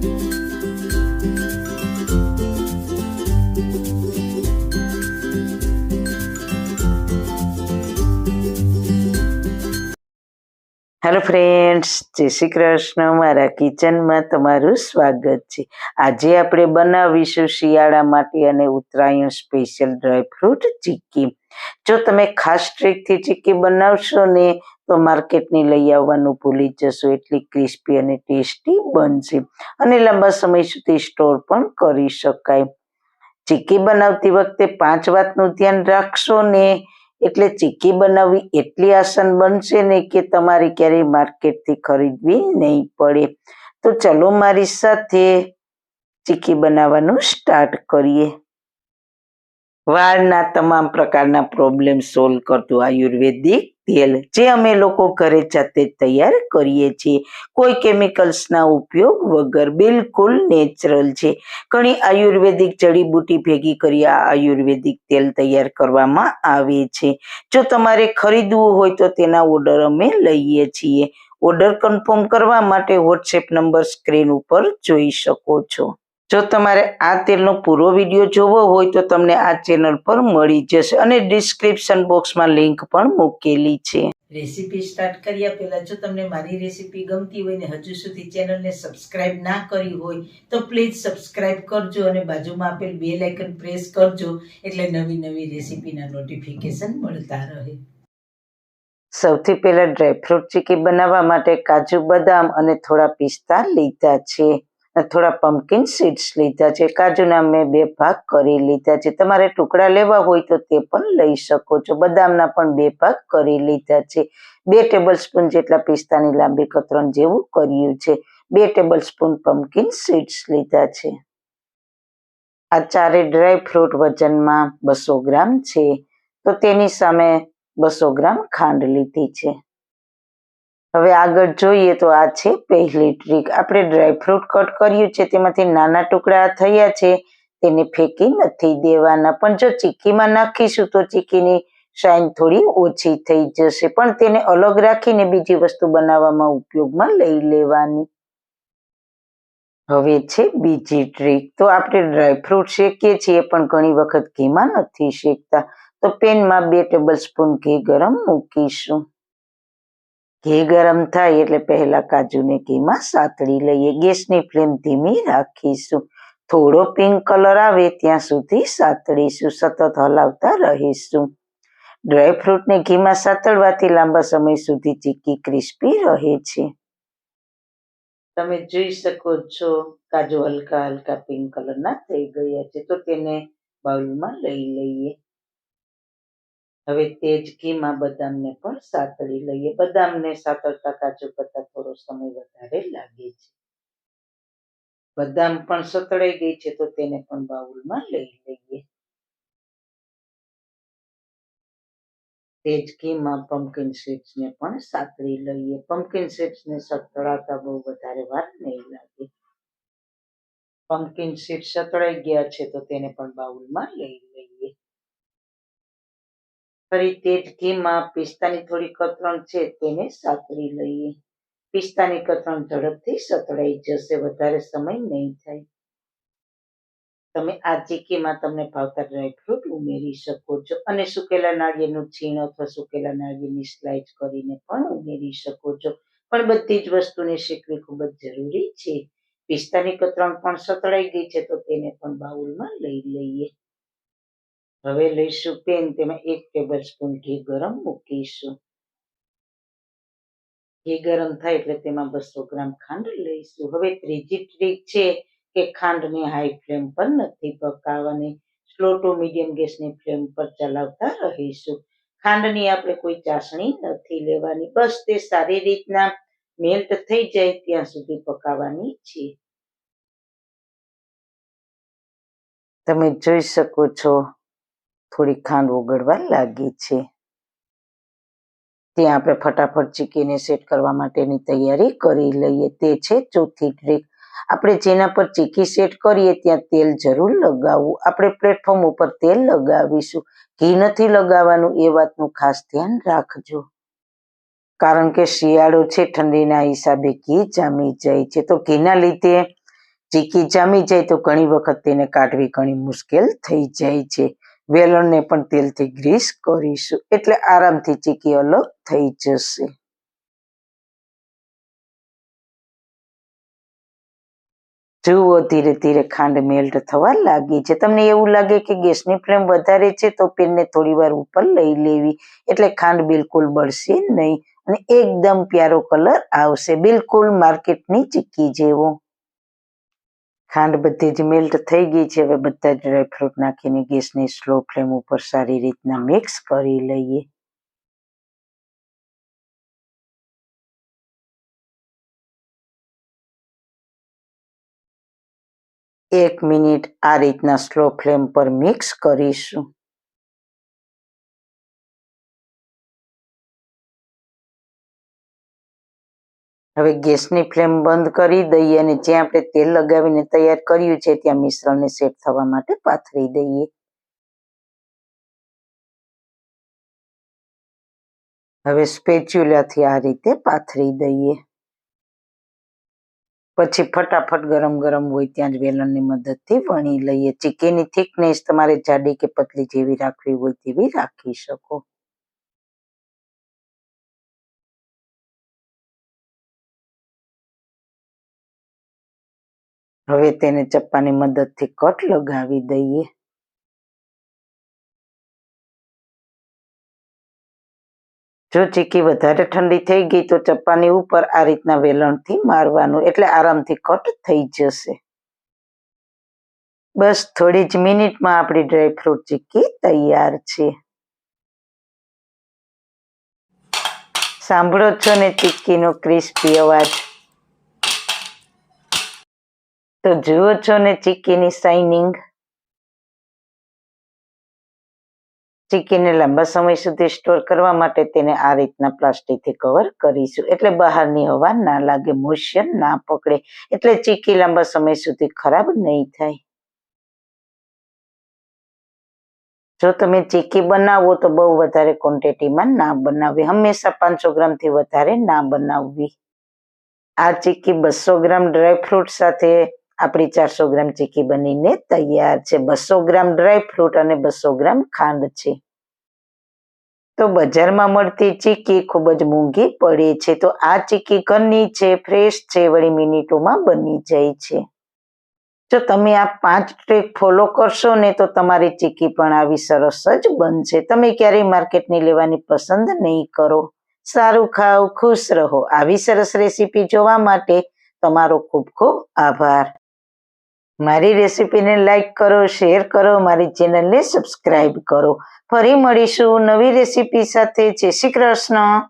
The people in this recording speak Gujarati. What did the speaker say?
હેલો ફ્રેન્ડ્સ, જય શ્રી કૃષ્ણ. મારા કિચનમાં તમારું સ્વાગત છે. આજે આપણે બનાવીશું શિયાળા માટે અને ઉત્તરાયણ સ્પેશિયલ ડ્રાયફ્રૂટ ચીક્કી. જો તમે ખાસ ટ્રીકથી ચીક્કી બનાવશો ને તો માર્કેટની લઈ આવવાનું ભૂલી જશો. એટલી ક્રિસ્પી અને ટેસ્ટી બનશે અને લાંબા સમય સુધી સ્ટોર પણ કરી શકાય. ચીક્કી બનાવતી વખતે 5 વાતનું ધ્યાન રાખશો ને એટલે ચીક્કી બનાવવી એટલી આસાન બનશે ને કે તમારે ક્યારેય માર્કેટથી ખરીદવી નહીં પડે. તો ચલો મારી સાથે ચીક્કી બનાવવાનું સ્ટાર્ટ કરીએ. વાળના તમામ પ્રકારના પ્રોબ્લેમ સોલ્વ કરતું આયુર્વેદિક તેલ જે અમે લોકો ઘરે જાતે તૈયાર કરીએ છીએ, કોઈ કેમિકલ્સના ઉપયોગ વગર, બિલકુલ નેચરલ છે. ઘણી આયુર્વેદિક જડીબુટી ભેગી કરી આ આયુર્વેદિક તેલ તૈયાર કરવામાં આવે છે. જો તમારે ખરીદવું હોય તો તેના ઓર્ડર અમે લઈએ છીએ. ઓર્ડર કન્ફર્મ કરવા માટે વોટ્સએપ નંબર સ્ક્રીન ઉપર જોઈ શકો છો. જો તમારે આ તેલનો પૂરો વિડીયો જોવો હોય તો તમને આ ચેનલ પર મળી જશે અને ડિસ્ક્રિપ્શન બોક્સમાં લિંક પણ મૂકેલી છે. રેસીપી સ્ટાર્ટ કર્યા પહેલા જો તમને મારી રેસીપી ગમતી હોય ને હજુ સુધી ચેનલને સબસ્ક્રાઇબ ના કરી હોય તો પ્લીઝ સબસ્ક્રાઇબ કરજો અને બાજુમાં આપેલ બેલ આઇકન પ્રેસ કરજો એટલે નવી નવી રેસીપીના નોટિફિકેશન મળતા રહે. સૌથી પહેલા ડ્રાયફ્રૂટ ચીક્કી બનાવવા માટે કાજુ, બદામ અને થોડા પિસ્તા લીધા છે. થોડા પમ્પકિન સીડ્સ લીધા છે. કાજુના મેં 2 ભાગ કરી લીધા છે. તમારે ટુકડા લેવા હોય તો તે પણ લઈ શકો છો. બદામના પણ 2 ભાગ કરી લીધા છે. 2 ટેબલ સ્પૂન જેટલા પિસ્તાની લાંબી કતરણ જેવું કર્યું છે. 2 ટેબલ સ્પૂન પમ્પકિન સીડ્સ લીધા છે. આ ચારે ડ્રાયફ્રૂટ વજનમાં 200 ગ્રામ છે, તો તેની સામે 200 ગ્રામ ખાંડ લીધી છે. હવે આગળ જોઈએ તો આ છે પહેલી ટ્રીક. આપણે ડ્રાયફ્રૂટ કટ કર્યું છે તેમાંથી નાના ટુકડા થયા છે તેને ફેંકી નથી દેવાના, પણ જો ચીક્કીમાં નાખીશું તો ચીક્કીની શાઇન થોડી ઓછી થઈ જશે, પણ તેને અલગ રાખીને બીજી વસ્તુ બનાવવામાં ઉપયોગમાં લઈ લેવાની. હવે છે બીજી ટ્રીક. તો આપણે ડ્રાયફ્રૂટ શેકીએ છીએ પણ ઘણી વખત ઘીમાં નથી શેકતા, તો પેનમાં 2 ટેબલ સ્પૂન ઘી ગરમ મૂકીશું. ઘી ગરમ થાય એટલે પહેલા કાજુને ઘીમાં સાતળી લઈએ. ગેસની ફ્લેમ ધીમી રાખીશું. થોડો પિંક કલર આવે ત્યાં સુધી સાતળીશું. સતત હલાવતા રહીશું. ડ્રાયફ્રૂટને ઘીમાં સાતળવાથી લાંબા સમય સુધી ચીક્કી ક્રિસ્પી રહે છે. તમે જોઈ શકો છો કાજુ હલકા હલકા પિંક કલરના થઈ ગયા છે, તો તેને બાઉલમાં લઈ લઈએ. હવે તે જ ઘીમાં બદામને પણ સાતળી લઈએ. બદામને સાતળતા કાજુ કરતાં થોડો સમય વધારે લાગે છે. બદામ પણ સતળાઈ ગઈ છે તો તેને પણ બાઉલમાં લઈ લઈએ. તે જ ઘીમાં પમ્પકિન સીડ્સને પણ સાતળી લઈએ. પમ્પકિન સીડ્સને સતળાતા બહુ વધારે વાર નહીં લાગે. પમ્પકિન સીડ્સ સતળાઈ ગયા છે તો તેને પણ બાઉલમાં લઈ લઈએ. ફરી તે જ ઘીમાં પિસ્તાની થોડી કતરણ છે તેને સાતળી લઈએ. પિસ્તાની કતરણ ઝડપથી સતળાઈ જશે, વધારે સમય નહીં થાય. તમે આ ચીક્કીમાં તમને ભાવતા ડ્રાયફ્રૂટ ઉમેરી શકો છો અને સુકેલા નાળિયેરનું છીણ અથવા સુકેલા નાળિયેરની સ્લાઇસ કરીને પણ ઉમેરી શકો છો, પણ બધી જ વસ્તુને શેકવી ખૂબ જ જરૂરી છે. પિસ્તાની કતરણ પણ સતળાઈ ગઈ છે તો તેને પણ બાઉલમાં લઈ લઈએ. હવે લઈશું પેન, તેમાં 1 ટેબલ સ્પૂન ઘી ગરમ મૂકીશું. ઘી ગરમ થાય એટલે તેમાં 200 ગ્રામ ખાંડ લઈશું. હવે ત્રીજી ટ્રીક છે કે ખાંડને હાઈ ફ્લેમ પર નથી પકાવવાની, સ્લો ટુ મીડિયમ ગેસની ફ્લેમ પર ચલાવતા રહીશું. ખાંડની આપણે કોઈ ચાસણી નથી લેવાની, બસ તે સારી રીતના મેલ્ટ થઈ જાય ત્યાં સુધી પકાવવાની છે. તમે જોઈ શકો છો થોડી ખાંડ ઓગળવા લાગી છે. ત્યાં આપણે ફટાફટ ચીક્કીને સેટ કરવા માટેની તૈયારી કરી લઈએ. તે છે ચોથી ટ્રીક. આપણે જેના પર ચીક્કી સેટ કરીએ ત્યાં તેલ જરૂર લગાવવું. આપણે પ્લેટફોર્મ ઉપર તેલ લગાવીશું, ઘી નથી લગાવવાનું, એ વાતનું ખાસ ધ્યાન રાખજો. કારણ કે શિયાળો છે, ઠંડીના હિસાબે ઘી જામી જાય છે, તો ઘીના લીધે ચીકી જામી જાય તો ઘણી વખત તેને કાઢવી ઘણી મુશ્કેલ થઈ જાય છે. વેલણને પણ તેલથી ગ્રીસ કરીશું એટલે આરામથી ચીકી અલગ થઈ જશે. જુઓ ધીરે ધીરે ખાંડ મેલ્ટ થવા લાગી છે. તમને એવું લાગે કે ગેસની ફ્લેમ વધારે છે તો પેનને થોડી વાર ઉપર લઈ લેવી એટલે ખાંડ બિલકુલ બળશે નહીં અને એકદમ પ્યારો કલર આવશે, બિલકુલ માર્કેટની ચીક્કી જેવો. ખાંડ બધી જ મેલ્ટ થઈ ગઈ છે. હવે બધા જ ડ્રાયફ્રૂટ નાખીને ગેસની સ્લો ફ્લેમ ઉપર સારી રીતના મિક્સ કરી લઈએ. એક મિનિટ આ રીતના સ્લો ફ્લેમ પર મિક્સ કરીશું. હવે ગેસની ફ્લેમ બંધ કરી દઈએ અને જ્યાં આપણે તેલ લગાવીને તૈયાર કર્યું છે ત્યાં મિશ્રણને સેટ થવા માટે પાથરી દઈએ. હવે સ્પેચ્યુલાથી આ રીતે પાથરી દઈએ. પછી ફટાફટ ગરમ ગરમ હોય ત્યાં જ વેલણની મદદથી વણી લઈએ. ચીકીની થિકનેસ તમારે જાડી કે પતલી જેવી રાખવી હોય તેવી રાખી શકો. હવે તેને ચપ્પાની મદદથી કટ લગાવી દઈએ. જો ચીકી વધારે ઠંડી થઈ ગઈ તો ચપ્પાની ઉપર આ રીતના વેલણથી મારવાનું એટલે આરામથી કટ થઈ જશે. બસ થોડી જ મિનિટમાં આપણી ડ્રાયફ્રૂટ ચીક્કી તૈયાર છે. સાંભળો છો ને ચીક્કીનો ક્રિસ્પી અવાજ? તો જુઓ છો ને ચીક્કીની શાઇનિંગ? ચીક્કીને લાંબા સમય સુધી સ્ટોર કરવા માટે તેને આ રીતના પ્લાસ્ટિકથી કવર કરીશું એટલે બહારની હવા ના લાગે, મોઇશ્ચર ના પકડે એટલે ચીક્કી લાંબા સમય સુધી ખરાબ નહીં થાય. જો તમે ચીક્કી બનાવો તો બહુ વધારે ક્વોન્ટિટીમાં ના બનાવવી, હંમેશા 500 ગ્રામથી વધારે ના બનાવવી. આ ચીક્કી 200 ગ્રામ ડ્રાયફ્રૂટ સાથે આપણી 400 ગ્રામ ચીક્કી બનીને તૈયાર છે. 200 ગ્રામ ડ્રાયફ્રૂટ અને 200 ગ્રામ ખાંડ છે. તો બજારમાં મળતી ચીક્કી ખૂબ જ મોંઘી પડે છે, તો આ ચીક્કી ઘરની છે, ફ્રેશ છે, વળી મિનિટોમાં બની જાય છે. જો તમે આ 5 ટ્રીક ફોલો કરશો ને તો તમારી ચીક્કી પણ આવી સરસ જ બનશે. તમે ક્યારેય માર્કેટની લેવાની પસંદ નહીં કરો. સારું ખાઓ, ખુશ રહો. આવી સરસ રેસીપી જોવા માટે તમારો ખૂબ ખૂબ આભાર. મારી રેસીપીને લાઈક કરો, શેર કરો, મારી ચેનલને સબસ્ક્રાઈબ કરો. ફરી મળીશું નવી રેસીપી સાથે. જય શ્રી કૃષ્ણ.